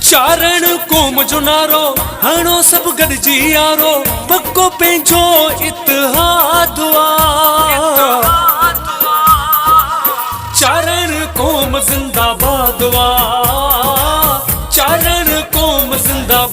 चारण कोम जो नारो हणो सब गॾिजी यारो पक्को पंहिंजो इतिहाद चारण कोम जिंदाबाद चारण कोम जिंदाबाद